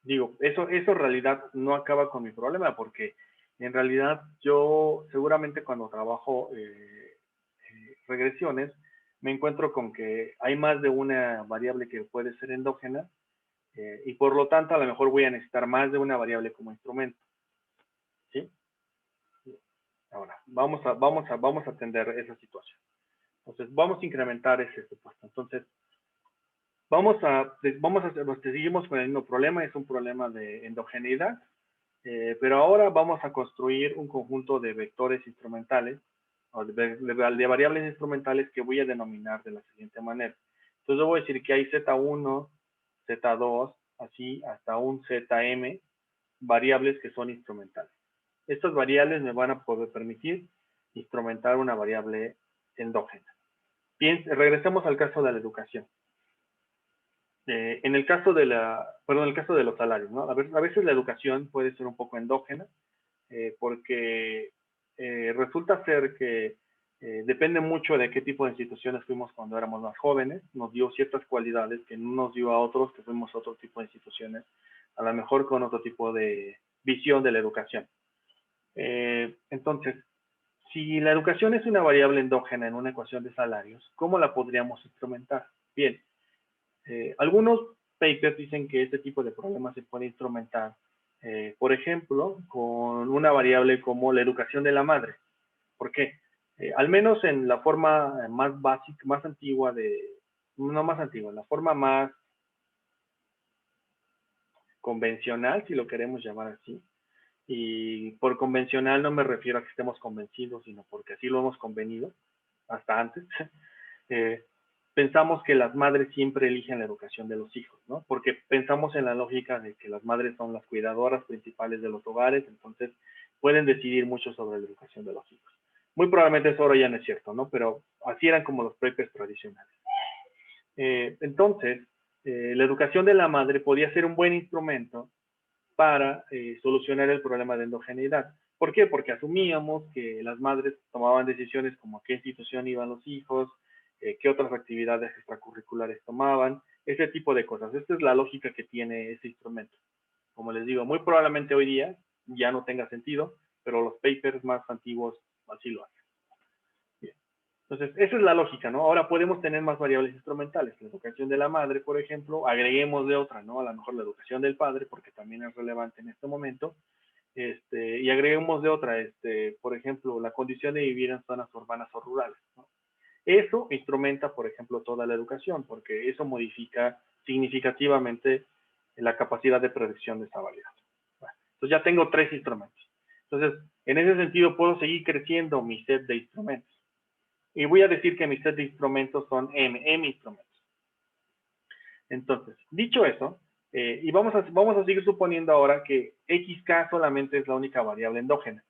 Speaker 2: Digo, eso en realidad no acaba con mi problema porque en realidad yo seguramente cuando trabajo regresiones me encuentro con que hay más de una variable que puede ser endógena y por lo tanto a lo mejor voy a necesitar más de una variable como instrumento. ¿Sí? Ahora, vamos a atender esa situación. Entonces, vamos a incrementar ese supuesto. Entonces, seguimos con el mismo problema, es un problema de endogeneidad, pero ahora vamos a construir un conjunto de vectores instrumentales, o de variables instrumentales que voy a denominar de la siguiente manera. Entonces, yo voy a decir que hay Z1, Z2, así hasta un Zm, variables que son instrumentales. Estas variables me van a poder permitir instrumentar una variable endógena. Bien, regresemos al caso de la educación. En el caso de los salarios, ¿no? A veces la educación puede ser un poco endógena, porque resulta ser que depende mucho de qué tipo de instituciones fuimos cuando éramos más jóvenes, nos dio ciertas cualidades que no nos dio a otros que fuimos a otro tipo de instituciones, a lo mejor con otro tipo de visión de la educación. Entonces, si la educación es una variable endógena en una ecuación de salarios, ¿cómo la podríamos instrumentar? Bien, algunos papers dicen que este tipo de problemas se puede instrumentar, por ejemplo, con una variable como la educación de la madre. ¿Por qué? Al menos en la forma más básica, más antigua no más antigua, en la forma más convencional, si lo queremos llamar así. Y por convencional no me refiero a que estemos convencidos, sino porque así lo hemos convenido hasta antes. Pensamos que las madres siempre eligen la educación de los hijos, ¿no? Porque pensamos en la lógica de que las madres son las cuidadoras principales de los hogares, entonces pueden decidir mucho sobre la educación de los hijos. Muy probablemente eso ahora ya no es cierto, ¿no? Pero así eran como los papers tradicionales. Entonces, la educación de la madre podía ser un buen instrumento para solucionar el problema de endogeneidad. ¿Por qué? Porque asumíamos que las madres tomaban decisiones como a qué institución iban los hijos, qué otras actividades extracurriculares tomaban, ese tipo de cosas. Esta es la lógica que tiene ese instrumento. Como les digo, muy probablemente hoy día ya no tenga sentido, pero los papers más antiguos así lo hacen. Bien. Entonces, esa es la lógica, ¿no? Ahora podemos tener más variables instrumentales. La educación de la madre, por ejemplo, agreguemos de otra, ¿no? A lo mejor la educación del padre, porque también es relevante en este momento. Y agreguemos de otra, por ejemplo, la condición de vivir en zonas urbanas o rurales, ¿no? Eso instrumenta, por ejemplo, toda la educación, porque eso modifica significativamente la capacidad de predicción de esa variable. Bueno, entonces ya tengo 3 instrumentos. Entonces, en ese sentido, puedo seguir creciendo mi set de instrumentos. Y voy a decir que mi set de instrumentos son M instrumentos. Entonces, dicho eso, y vamos a seguir suponiendo ahora que XK solamente es la única variable endógena.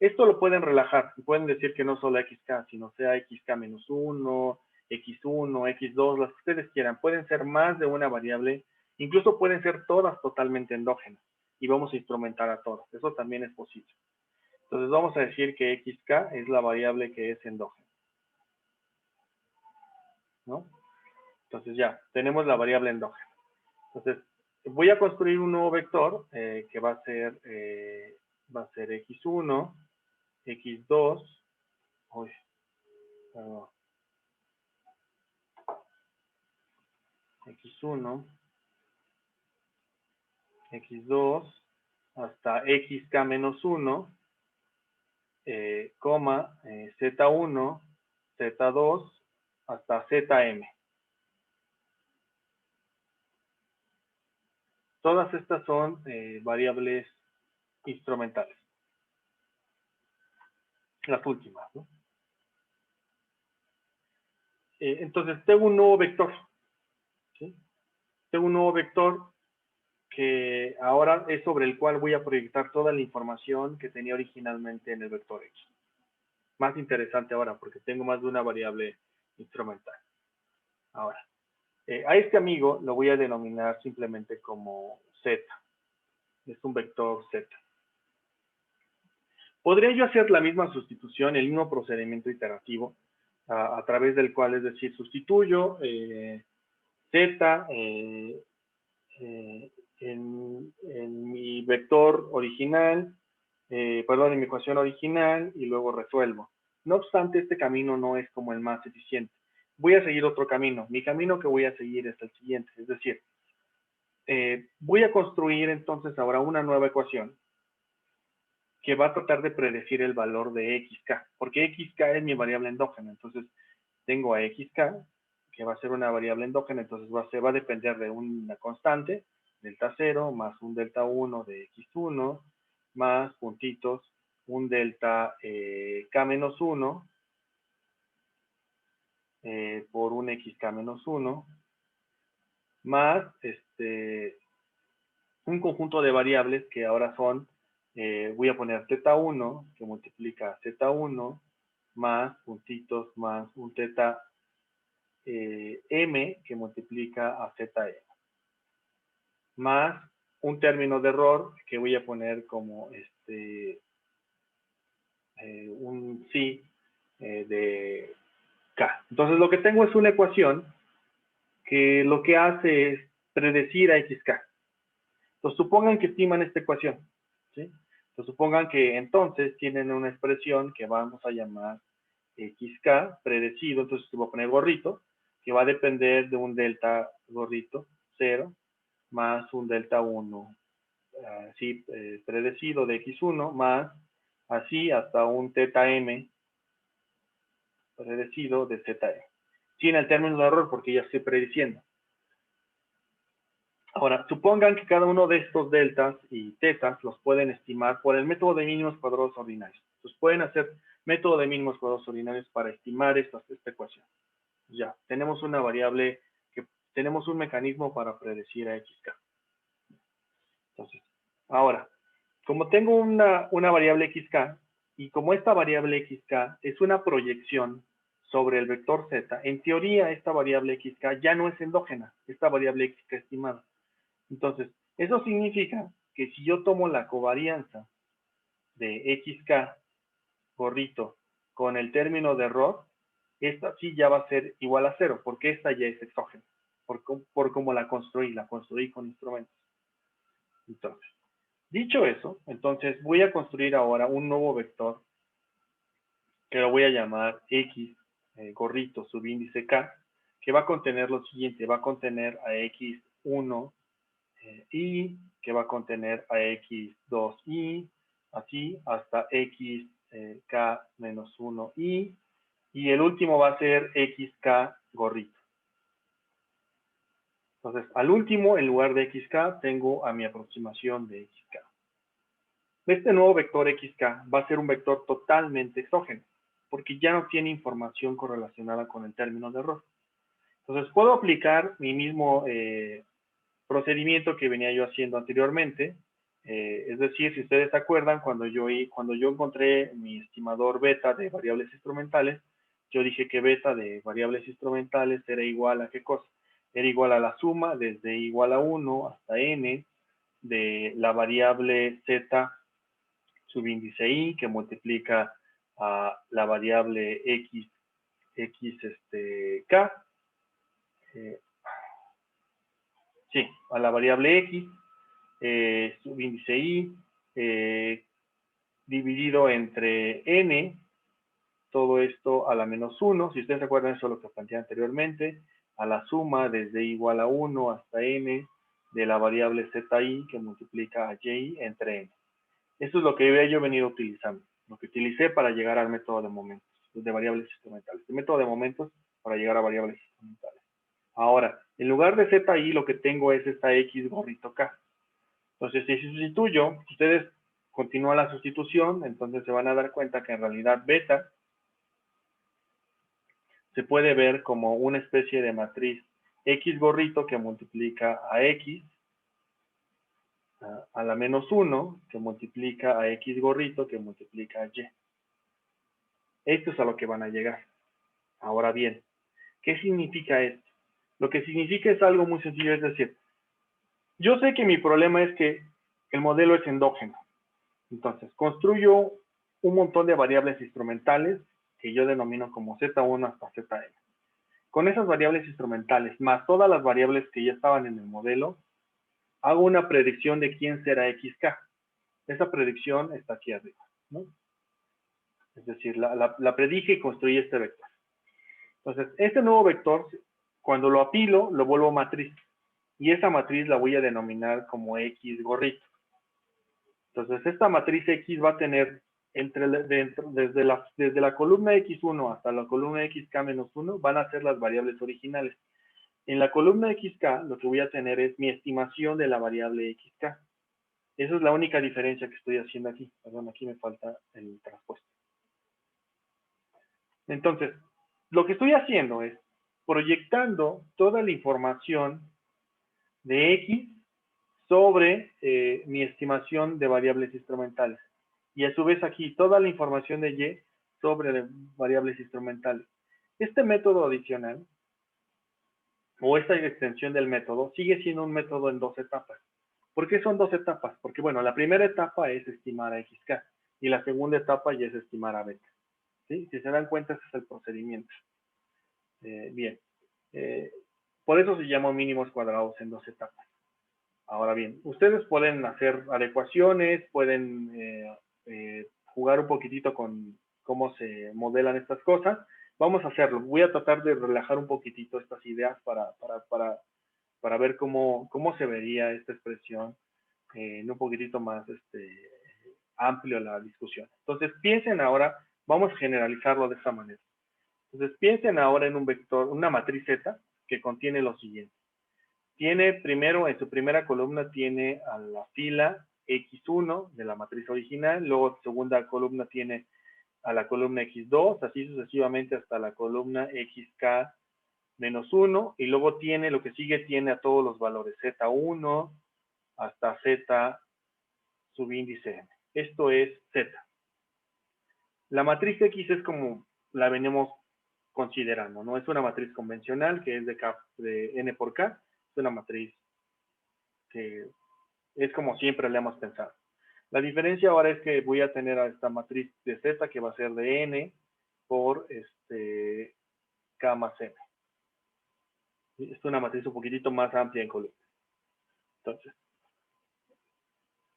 Speaker 2: Esto lo pueden relajar, pueden decir que no solo XK, sino sea XK-1, X1, X2, las que ustedes quieran. Pueden ser más de una variable, incluso pueden ser todas totalmente endógenas. Y vamos a instrumentar a todas, eso también es posible. Entonces vamos a decir que XK es la variable que es endógena, ¿no? Entonces ya, tenemos la variable endógena. Entonces, voy a construir un nuevo vector que va a ser X1, X2, uy, perdón, X1, X2, hasta XK-1, coma, Z1, Z2, hasta Zm. Todas estas son variables instrumentales. Las últimas, ¿no? Entonces, tengo un nuevo vector. ¿Sí? Tengo un nuevo vector que ahora es sobre el cual voy a proyectar toda la información que tenía originalmente en el vector X. Más interesante ahora, porque tengo más de una variable instrumental. Ahora, a este amigo lo voy a denominar simplemente como Z. Es un vector Z. Podría yo hacer la misma sustitución, el mismo procedimiento iterativo, a través del cual, es decir, sustituyo Z en mi vector original, en mi ecuación original, y luego resuelvo. No obstante, este camino no es como el más eficiente. Voy a seguir otro camino. Mi camino que voy a seguir es el siguiente, es decir, voy a construir entonces ahora una nueva ecuación que va a tratar de predecir el valor de xk, porque xk es mi variable endógena. Entonces, tengo a xk, que va a ser una variable endógena, entonces va a depender de una constante, delta 0, más un delta 1 de x1, más puntitos, un delta k menos 1, por un xk menos 1, más un conjunto de variables que ahora son, voy a poner θ1, que multiplica z1, más puntitos, más un θ m, que multiplica a zm, más un término de error que voy a poner como un psi de k. Entonces lo que tengo es una ecuación que lo que hace es predecir a xk. Entonces supongan que estiman esta ecuación, ¿sí? Entonces supongan que entonces tienen una expresión que vamos a llamar xk predecido, entonces voy a poner gorrito, que va a depender de un delta gorrito 0 más un delta 1 así predecido de x1 más así hasta un θm predecido de zm, sin el término de error porque ya estoy prediciendo. Ahora, supongan que cada uno de estos deltas y tetas los pueden estimar por el método de mínimos cuadrados ordinarios. Entonces pueden hacer método de mínimos cuadrados ordinarios para estimar esta ecuación. Ya, tenemos una variable, que tenemos un mecanismo para predecir a xk. Entonces, ahora, como tengo una variable xk, y como esta variable xk es una proyección sobre el vector z, en teoría esta variable xk ya no es endógena, esta variable xk estimada. Entonces, eso significa que si yo tomo la covarianza de xk, gorrito, con el término de error, esta sí ya va a ser igual a 0, porque esta ya es exógena, por cómo la construí con instrumentos. Entonces, dicho eso, entonces voy a construir ahora un nuevo vector que lo voy a llamar x, gorrito, subíndice k, que va a contener lo siguiente, va a contener a x1, y que va a contener a x2i, así hasta xk menos 1i, y el último va a ser xk gorrito. Entonces, al último, en lugar de xk, tengo a mi aproximación de xk. Este nuevo vector xk va a ser un vector totalmente exógeno, porque ya no tiene información correlacionada con el término de error. Entonces, puedo aplicar mi mismo procedimiento que venía yo haciendo anteriormente. Es decir, si ustedes se acuerdan, cuando yo encontré mi estimador beta de variables instrumentales, yo dije que beta de variables instrumentales era igual a ¿qué cosa? Era igual a la suma desde igual a 1 hasta n de la variable z subíndice i, que multiplica a la variable k, sí, a la variable x, subíndice i, dividido entre n, todo esto a la menos 1, si ustedes se acuerdan, eso es lo que planteé anteriormente, a la suma desde igual a 1 hasta n de la variable zi, que multiplica a yi entre n. Esto es lo que yo he venido utilizando, lo que utilicé para llegar al método de momentos, de variables instrumentales. El método de momentos para llegar a variables instrumentales. Ahora, en lugar de zi, lo que tengo es esta x gorrito k. Entonces, si sustituyo, ustedes continúan la sustitución, entonces se van a dar cuenta que en realidad beta se puede ver como una especie de matriz x gorrito que multiplica a x a la menos 1, que multiplica a x gorrito, que multiplica a y. Esto es a lo que van a llegar. Ahora bien, ¿qué significa esto? Lo que significa es algo muy sencillo, es decir, yo sé que mi problema es que el modelo es endógeno. Entonces, construyo un montón de variables instrumentales que yo denomino como Z1 hasta Zn. Con esas variables instrumentales, más todas las variables que ya estaban en el modelo, hago una predicción de quién será xk. Esa predicción está aquí arriba, ¿no? Es decir, la predije y construí este vector. Entonces, este nuevo vector, cuando lo apilo, lo vuelvo matriz. Y esa matriz la voy a denominar como x gorrito. Entonces, esta matriz X va a tener desde la columna X1 hasta la columna XK-1 van a ser las variables originales. En la columna XK lo que voy a tener es mi estimación de la variable XK. Esa es la única diferencia que estoy haciendo aquí. Perdón, aquí me falta el traspuesto. Entonces, lo que estoy haciendo es proyectando toda la información de X sobre mi estimación de variables instrumentales. Y a su vez aquí toda la información de Y sobre variables instrumentales. Este método adicional, o esta extensión del método, sigue siendo un método en dos etapas. ¿Por qué son dos etapas? Porque, bueno, la primera etapa es estimar a XK y la segunda etapa ya es estimar a beta. ¿Sí? Si se dan cuenta, ese es el procedimiento. Bien. Por eso se llama mínimos cuadrados en dos etapas. Ahora bien, ustedes pueden hacer adecuaciones, pueden jugar un poquitito con cómo se modelan estas cosas. Vamos a hacerlo. Voy a tratar de relajar un poquitito estas ideas para ver cómo se vería esta expresión en un poquitito más amplio la discusión. Entonces, piensen ahora, vamos a generalizarlo de esta manera. Entonces, piensen ahora en un vector, una matriz Z que contiene lo siguiente. Tiene primero, en su primera columna, tiene a la fila X1 de la matriz original, luego segunda columna tiene a la columna X2, así sucesivamente hasta la columna XK-1, y luego tiene, lo que sigue tiene a todos los valores Z1 hasta Z subíndice M. Esto es Z. La matriz X es como la venimos considerando, ¿no? Es una matriz convencional que es de N por K, es una matriz que es como siempre le hemos pensado. La diferencia ahora es que voy a tener a esta matriz de Z que va a ser de N por K más M. Es una matriz un poquitito más amplia en columnas. Entonces,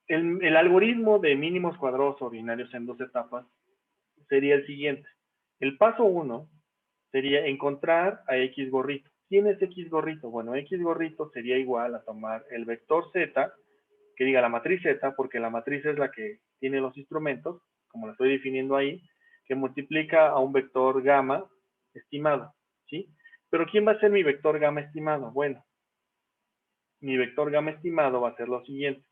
Speaker 2: el algoritmo de mínimos cuadrados ordinarios en dos etapas sería el siguiente. El paso 1 sería encontrar a X gorrito. ¿Quién es X gorrito? Bueno, X gorrito sería igual a tomar el vector Z, que diga la matriz Z, porque la matriz es la que tiene los instrumentos, como la estoy definiendo ahí, que multiplica a un vector gamma estimado, ¿sí? Pero ¿quién va a ser mi vector gamma estimado? Bueno, mi vector gamma estimado va a ser lo siguiente.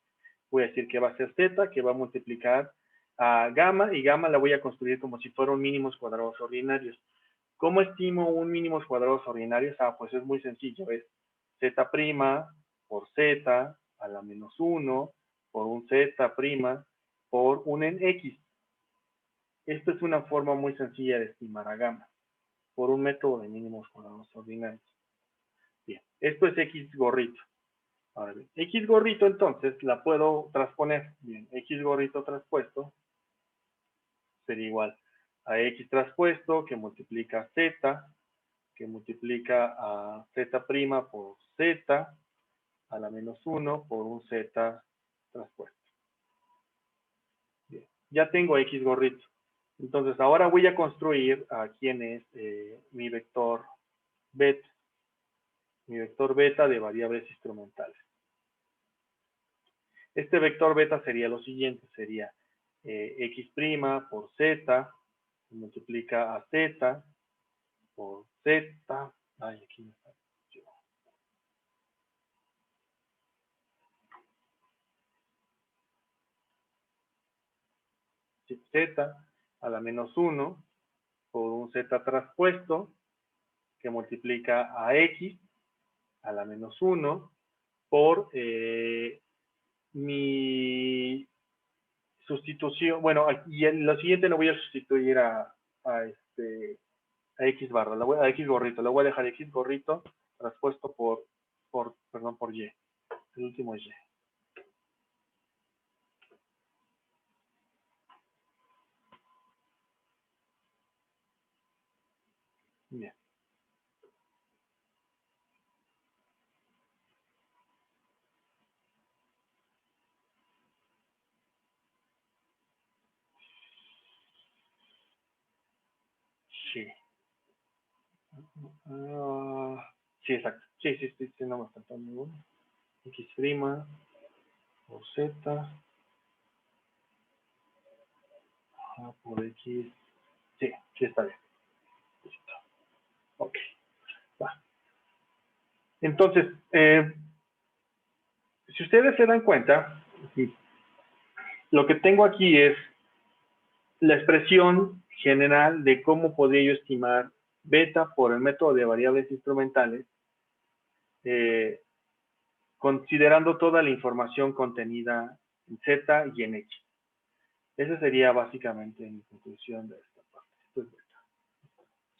Speaker 2: Voy a decir que va a ser Z, que va a multiplicar a gamma, y gamma la voy a construir como si fueran mínimos cuadrados ordinarios. ¿Cómo estimo un mínimos cuadrados ordinarios? Ah, pues es muy sencillo, es Z' por Z a la menos 1 por un Z' por un en X. Esta es una forma muy sencilla de estimar a gamma por un método de mínimos cuadrados ordinarios. Bien, esto es X gorrito. Ahora bien, X gorrito entonces la puedo transponer. Bien, X gorrito traspuesto sería igual a X traspuesto que multiplica Z, que multiplica a Z' por Z a la menos 1 por un Z traspuesto. Bien, ya tengo X gorrito. Entonces ahora voy a construir a quién es mi vector beta. Mi vector beta de variables instrumentales. Este vector beta sería lo siguiente, sería X' por Z, que multiplica a Z por Z. Ay, aquí me está. Z a la menos 1 por un Z traspuesto que multiplica a X a la menos 1 por mi sustitución. Bueno, y en lo siguiente lo voy a sustituir a X barra, a X gorrito. Le voy a dejar X gorrito traspuesto por Y. El último es Y. Bien. Sí. Sí, exacto. Sí, no me falta ninguno. X' por Z por X. Sí, sí está bien. Ok. Va. Entonces, si ustedes se dan cuenta, lo que tengo aquí es la expresión general de cómo podría yo estimar beta por el método de variables instrumentales, considerando toda la información contenida en Z y en X. Esa sería básicamente mi conclusión de esta parte. Esto es beta.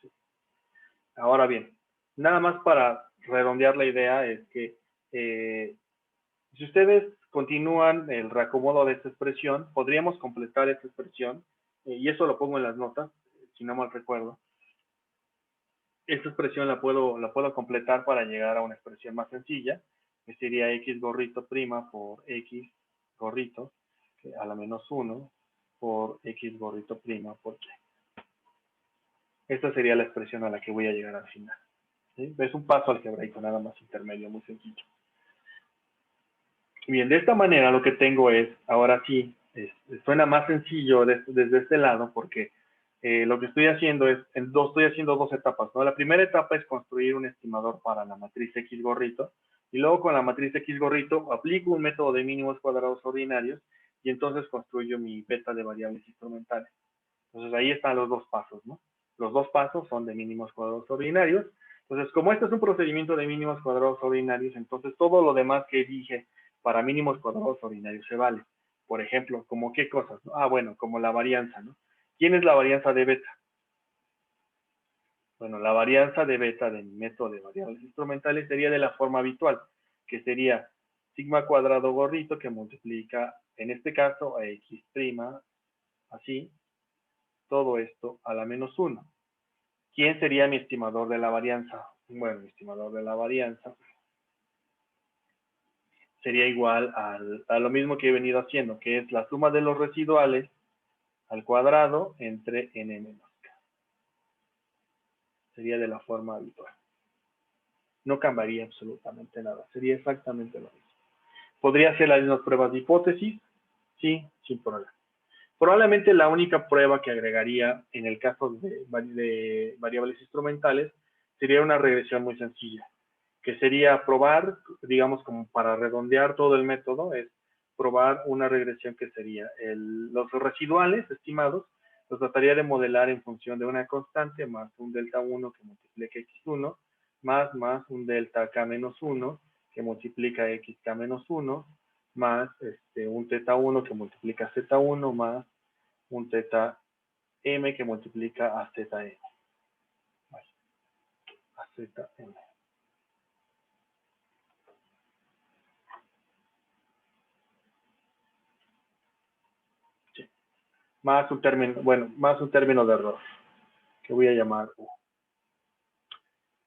Speaker 2: Sí. Ahora bien, nada más para redondear la idea es que si ustedes continúan el reacomodo de esta expresión, podríamos completar esta expresión, y eso lo pongo en las notas, si no mal recuerdo. Esta expresión la puedo completar para llegar a una expresión más sencilla, que sería x gorrito prima por x gorrito a la menos 1 por x gorrito prima por y. Esta sería la expresión a la que voy a llegar al final. ¿Sí? Es un paso algebraico, nada más intermedio, muy sencillo. Bien, de esta manera lo que tengo es, ahora sí, suena más sencillo desde este lado, porque lo que estoy haciendo es, estoy haciendo dos etapas, ¿no? La primera etapa es construir un estimador para la matriz X gorrito, y luego con la matriz X gorrito aplico un método de mínimos cuadrados ordinarios, y entonces construyo mi beta de variables instrumentales. Entonces ahí están los dos pasos, ¿no? Los dos pasos son de mínimos cuadrados ordinarios. Entonces, como este es un procedimiento de mínimos cuadrados ordinarios, entonces todo lo demás que dije para mínimos cuadrados ordinarios se vale. Por ejemplo, ¿como qué cosas? ¿No? Ah, bueno, como la varianza, ¿no? ¿Quién es la varianza de beta? Bueno, la varianza de beta de mi método de variables instrumentales sería de la forma habitual, que sería sigma cuadrado gorrito que multiplica, en este caso, a x prima, así, todo esto a la menos 1. ¿Quién sería mi estimador de la varianza? Bueno, mi estimador de la varianza sería igual a lo mismo que he venido haciendo, que es la suma de los residuales al cuadrado entre n menos k. Sería de la forma habitual. No cambiaría absolutamente nada, sería exactamente lo mismo. ¿Podría hacer las mismas pruebas de hipótesis? Sí, sin problema. Probablemente la única prueba que agregaría en el caso de variables instrumentales sería una regresión muy sencilla, que sería probar, digamos, como para redondear todo el método, es probar una regresión que sería los residuales estimados, los trataría de modelar en función de una constante más un delta 1 que multiplica x1, más un delta k menos 1 que multiplica xk menos 1, más un teta 1 que multiplica z1, más un teta m que multiplica a zm. A zm. Sí. Más un término, bueno, más un término de error, que voy a llamar U.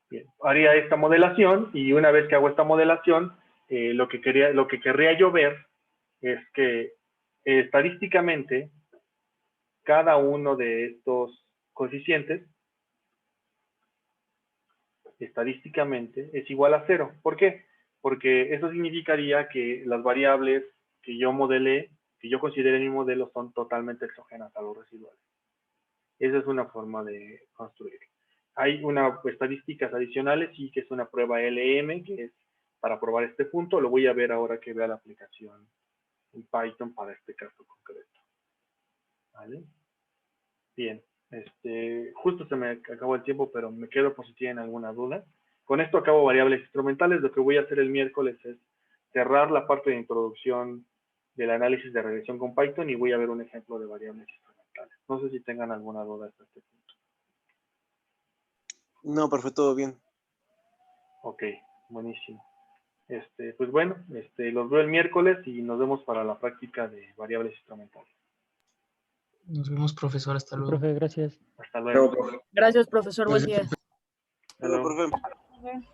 Speaker 2: Bien, haría esta modelación, y una vez que hago esta modelación, lo que querría yo ver es que estadísticamente cada uno de estos coeficientes estadísticamente es igual a 0. ¿Por qué? Porque eso significaría que las variables que yo modelé, que yo considere en mi modelo, son totalmente exógenas a los residuales. Esa es una forma de construir. Hay estadísticas adicionales, y que es una prueba LM, que es para probar este punto. Lo voy a ver ahora que vea la aplicación en Python para este caso concreto. ¿Vale? Bien. Justo se me acabó el tiempo, pero me quedo por si tienen alguna duda. Con esto acabo variables instrumentales. Lo que voy a hacer el miércoles es cerrar la parte de introducción del análisis de regresión con Python, y voy a ver un ejemplo de variables instrumentales. No sé si tengan alguna duda hasta este punto.
Speaker 4: No, perfecto, todo bien.
Speaker 2: Ok, buenísimo. Pues bueno, los veo el miércoles y nos vemos para la práctica de variables instrumentales.
Speaker 3: Nos vemos, profesor. Hasta luego.
Speaker 5: Profe, gracias.
Speaker 2: Hasta luego.
Speaker 1: Luego, profe.
Speaker 6: Gracias, profesor. Buen día.
Speaker 4: Hasta luego, profe.
Speaker 6: Profe.